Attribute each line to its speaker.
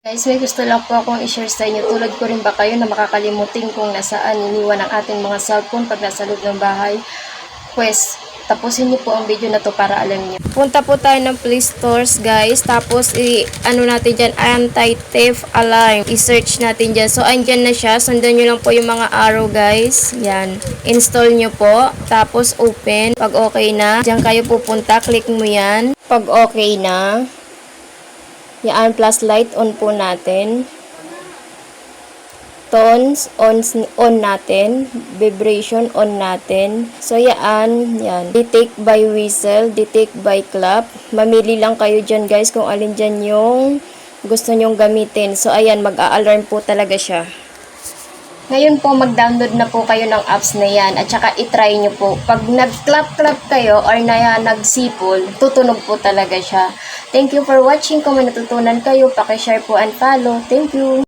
Speaker 1: Guys, may gusto lang po akong i-share sa inyo. Tulad ko rin ba kayo na makakalimutin kung nasaan iniwan ang ating mga cellphone pag nasa loob ng bahay? Pues, tapusin niyo po ang video na to para alam niyo. Punta po tayo ng Play Stores, guys. Tapos, ano natin dyan, anti-theft alarm. I-search natin dyan. So, andyan na siya. Sundan nyo lang po yung mga arrow, guys. Yan. Install nyo po. Tapos, open. Pag okay na, dyan kayo pupunta. Click mo yan. Pag okay na, yan, plus light on po natin. Tones on natin. Vibration on natin. So yan. Detect by whistle, detect by clap. Mamili lang kayo dyan, guys, kung alin dyan yung gusto nyong gamitin. So ayan, mag-a-alarm po talaga siya. Ngayon po, mag-download na po kayo ng apps na yan at saka itry nyo po. Pag nag-clap-clap kayo or nagsipol, tutunog po talaga siya. Thank you for watching. Kung may natutunan kayo, pakishare po and follow. Thank you!